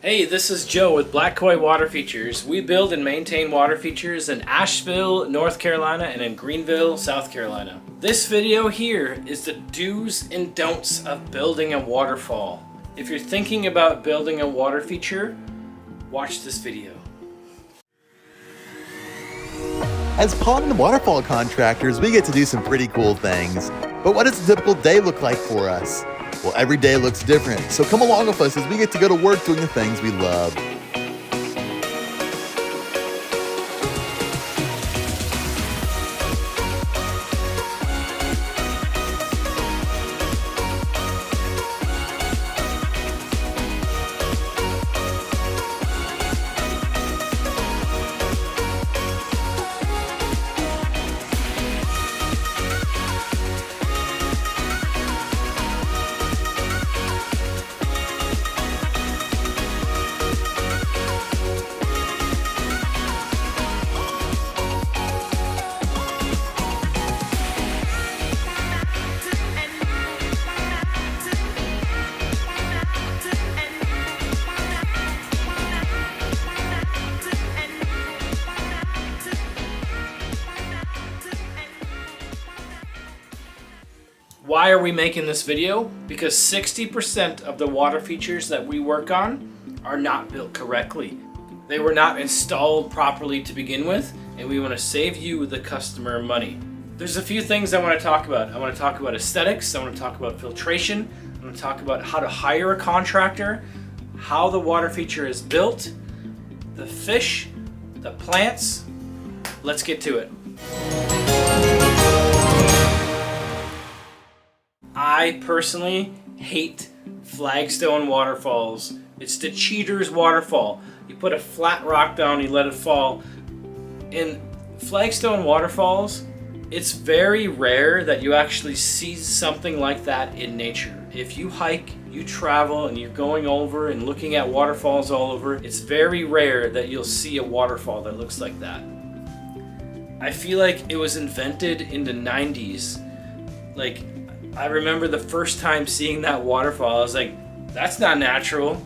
Hey, this is Joe with Black Koi Water Features. We build and maintain water features in Asheville, North Carolina, and in Greenville, South Carolina. This video here is the do's and don'ts of building a waterfall. If you're thinking about building a water feature, watch this video. As pond and waterfall contractors, we get to do some pretty cool things. But what does a typical day look like for us? Well, every day looks different, so come along with us as we get to go to work doing the things we love. Why are we making this video? Because 60% of the water features that we work on are not built correctly. They were not installed properly to begin with, and we want to save you, the customer, money. There's a few things I want to talk about. I want to talk about aesthetics, I want to talk about filtration, I want to talk about how to hire a contractor, how the water feature is built, the fish, the plants. Let's get to it. I personally hate flagstone waterfalls. It's the cheater's waterfall. You put a flat rock down, you let it fall. In flagstone waterfalls, it's very rare that you actually see something like that in nature. If you hike, you travel, and you're going over and looking at waterfalls all over, it's very rare that you'll see a waterfall that looks like that. I feel like it was invented in the 90s. Like, I remember the first time seeing that waterfall, I was like, that's not natural.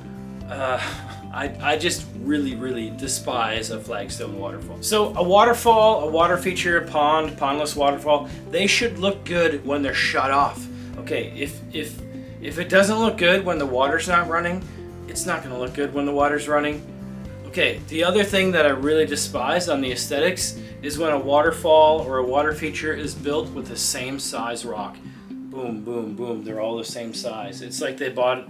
I just really despise a flagstone waterfall. So a waterfall, a water feature, a pond, pondless waterfall, they should look good when they're shut off. Okay, if it doesn't look good when the water's not running, it's not gonna look good when the water's running. Okay, the other thing that I really despise on the aesthetics is when a waterfall or a water feature is built with the same size rock. Boom, boom, boom, they're all the same size. It's like they bought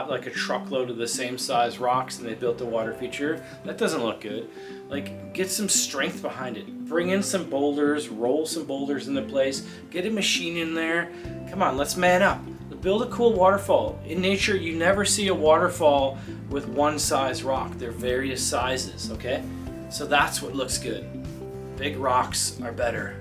like a truckload of the same size rocks and they built the water feature. That doesn't look good. Like, get some strength behind it. Bring in some boulders, roll some boulders into place, get a machine in there. Come on, let's man up. Build a cool waterfall. In nature, you never see a waterfall with one size rock. They're various sizes, okay? So that's what looks good. Big rocks are better.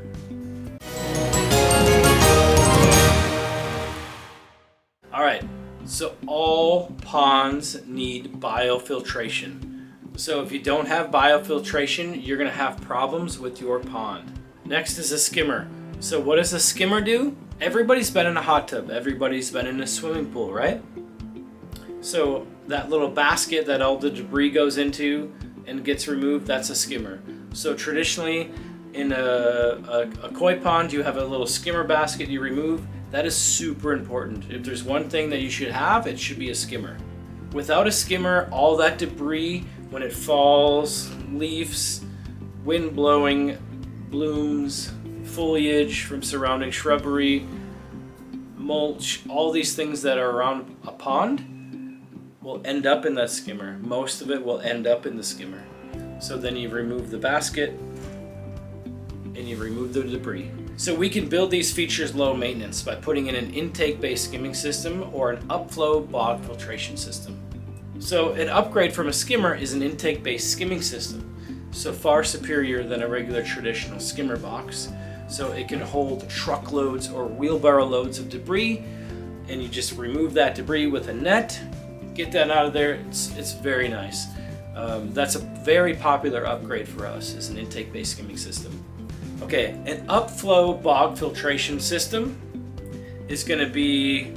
Alright, so all ponds need biofiltration. So if you don't have biofiltration, you're going to have problems with your pond. Next is a skimmer. So what does a skimmer do? Everybody's been in a hot tub. Everybody's been in a swimming pool, right? So that little basket that all the debris goes into and gets removed, that's a skimmer. So traditionally in a koi pond, you have a little skimmer basket you remove. That is super important. If there's one thing that you should have, it should be a skimmer. Without a skimmer, all that debris, when it falls, leaves, wind blowing, blooms, foliage from surrounding shrubbery, mulch, all these things that are around a pond will end up in that skimmer. Most of it will end up in the skimmer. So then you remove the basket and you remove the debris. So we can build these features low maintenance by putting in an intake-based skimming system or an upflow bog filtration system. So an upgrade from a skimmer is an intake-based skimming system, so far superior than a regular traditional skimmer box. So it can hold truckloads or wheelbarrow loads of debris, and you just remove that debris with a net, get that out of there. It's very nice. That's a very popular upgrade for us, is an intake-based skimming system. Okay, an upflow bog filtration system is going to be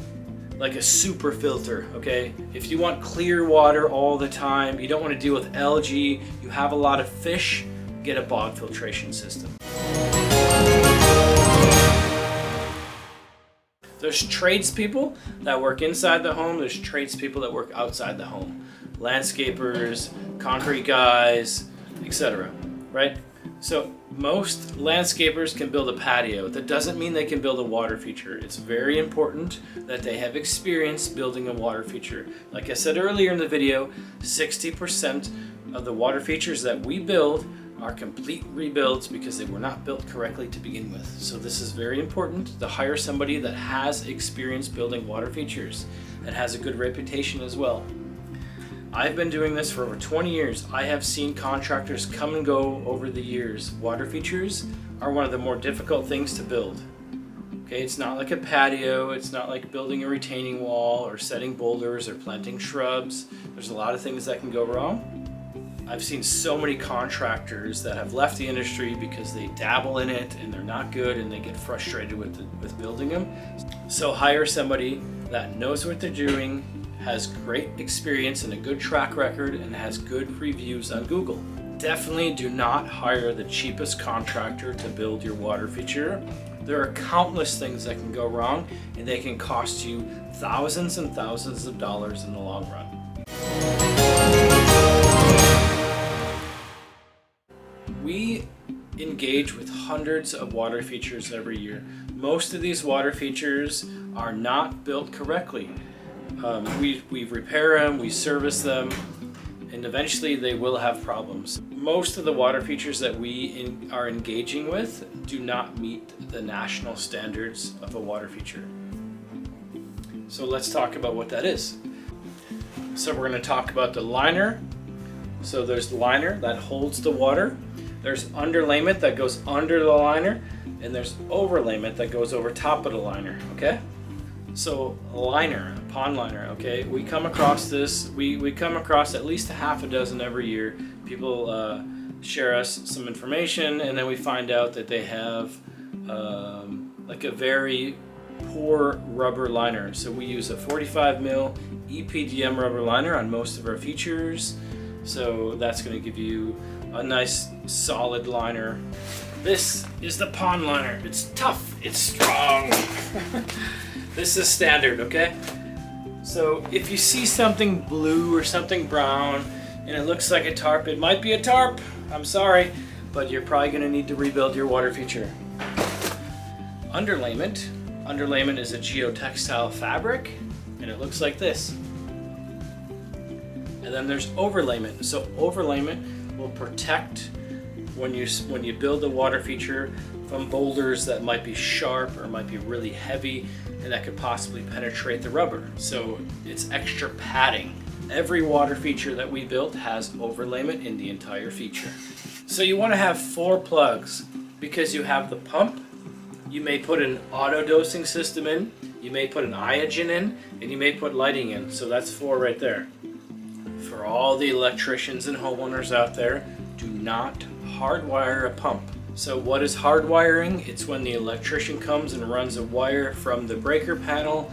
like a super filter, okay? If you want clear water all the time, you don't want to deal with algae, you have a lot of fish, get a bog filtration system. There's tradespeople that work inside the home, there's tradespeople that work outside the home. Landscapers, concrete guys, etc. Right? So most landscapers can build a patio. That doesn't mean they can build a water feature. It's very important that they have experience building a water feature. Like I said earlier in the video, 60% of the water features that we build are complete rebuilds because they were not built correctly to begin with. So this is very important to hire somebody that has experience building water features, that has a good reputation as well. I've been doing this for over 20 years. I have seen contractors come and go over the years. Water features are one of the more difficult things to build. Okay, it's not like a patio, it's not like building a retaining wall or setting boulders or planting shrubs. There's a lot of things that can go wrong. I've seen so many contractors that have left the industry because they dabble in it and they're not good and they get frustrated with building them. So hire somebody that knows what they're doing, has great experience and a good track record, and has good reviews on Google. Definitely do not hire the cheapest contractor to build your water feature. There are countless things that can go wrong and they can cost you thousands and thousands of dollars in the long run. We engage with hundreds of water features every year. Most of these water features are not built correctly. We repair them, we service them, and eventually they will have problems. Most of the water features that we are engaging with do not meet the national standards of a water feature. So let's talk about what that is. So we're going to talk about the liner. So there's the liner that holds the water. There's underlayment that goes under the liner, and there's overlayment that goes over top of the liner, okay? So liner, pond liner, okay? We come across this, we come across at least a half a dozen every year. People share us some information, and then we find out that they have like a very poor rubber liner. So we use a 45 mil EPDM rubber liner on most of our features. So that's going to give you a nice solid liner. This is the pond liner. It's tough, it's strong. This is standard, okay? So if you see something blue or something brown and it looks like a tarp, it might be a tarp. I'm sorry, but you're probably going to need to rebuild your water feature. Underlayment. Underlayment is a geotextile fabric, and it looks like this. And then there's overlayment. So overlayment will protect when you build a water feature from boulders that might be sharp or might be really heavy and that could possibly penetrate the rubber. So it's extra padding. Every water feature that we built has overlayment in the entire feature. So you want to have 4 plugs because you have the pump, you may put an auto dosing system in, you may put an iogen in, and you may put lighting in. So that's 4 right there. For all the electricians and homeowners out there, do not hardwire a pump. So what is hardwiring? It's when the electrician comes and runs a wire from the breaker panel,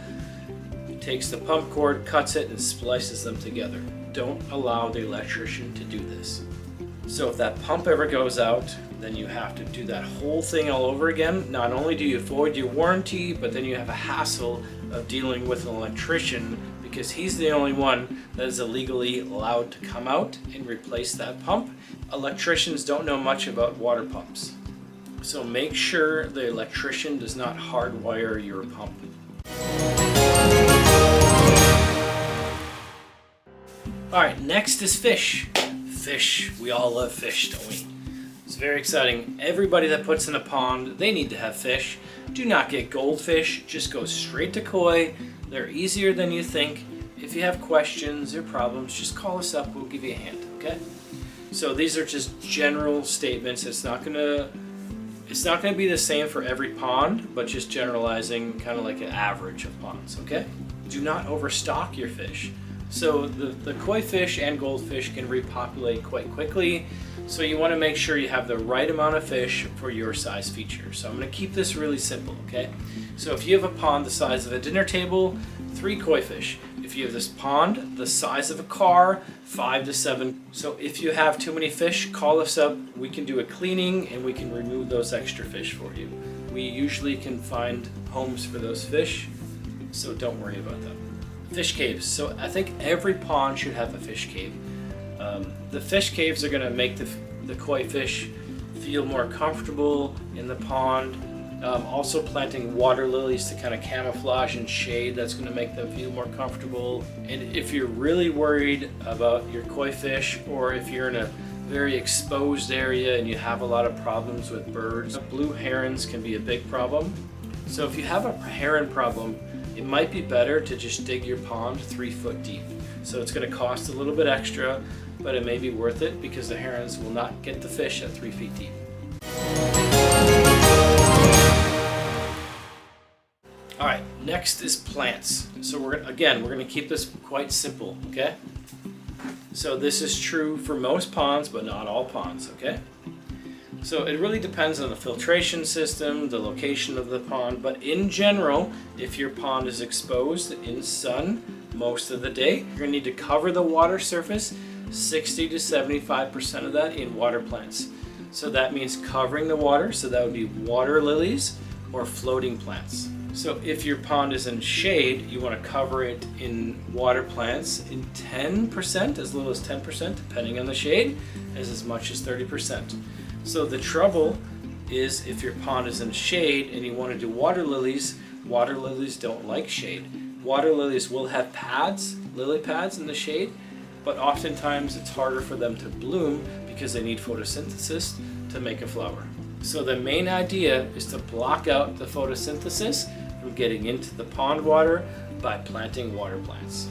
takes the pump cord, cuts it, and splices them together. Don't allow the electrician to do this. So if that pump ever goes out, then you have to do that whole thing all over again. Not only do you void your warranty, but then you have a hassle of dealing with an electrician because he's the only one that is illegally allowed to come out and replace that pump. Electricians don't know much about water pumps. So make sure the electrician does not hardwire your pump. Alright, next is fish. Fish. We all love fish, don't we? It's very exciting. Everybody that puts in a pond, they need to have fish. Do not get goldfish. Just go straight to koi. They're easier than you think. If you have questions or problems, just call us up. We'll give you a hand, okay? So these are just general statements. It's not gonna be the same for every pond, but just generalizing kind of like an average of ponds, okay? Do not overstock your fish. So the koi fish and goldfish can repopulate quite quickly. So you want to make sure you have the right amount of fish for your size feature. So I'm going to keep this really simple, okay? So if you have a pond the size of a dinner table, 3 koi fish. If you have this pond the size of a car, 5 to 7. So if you have too many fish, call us up. We can do a cleaning and we can remove those extra fish for you. We usually can find homes for those fish, so don't worry about that. Fish caves. So I think every pond should have a fish cave. The fish caves are going to make the koi fish feel more comfortable in the pond. Also planting water lilies to kind of camouflage and shade, that's going to make them feel more comfortable. And if you're really worried about your koi fish, or if you're in a very exposed area and you have a lot of problems with birds, blue herons can be a big problem. So if you have a heron problem, it might be better to just dig your pond 3 foot deep. So it's going to cost a little bit extra, but it may be worth it because the herons will not get the fish at 3 feet deep. All right, next is plants. So we're going to keep this quite simple, okay? So this is true for most ponds, but not all ponds, okay? So it really depends on the filtration system, the location of the pond, but in general, if your pond is exposed in sun most of the day, you're going to need to cover the water surface 60 to 75% of that in water plants. So that means covering the water, so that would be water lilies or floating plants. So if your pond is in shade, you want to cover it in water plants in 10%, as little as 10%, depending on the shade, as much as 30%. So the trouble is if your pond is in shade and you want to do water lilies don't like shade. Water lilies will have pads, lily pads in the shade, but oftentimes it's harder for them to bloom because they need photosynthesis to make a flower. So the main idea is to block out the photosynthesis from getting into the pond water by planting water plants.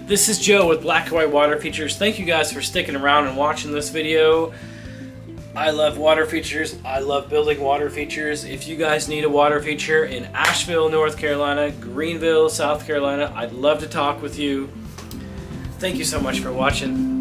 This is Joe with Black and White Water Features. Thank you guys for sticking around and watching this video. I love water features. I love building water features. If you guys need a water feature in Asheville, North Carolina, Greenville, South Carolina, I'd love to talk with you. Thank you so much for watching.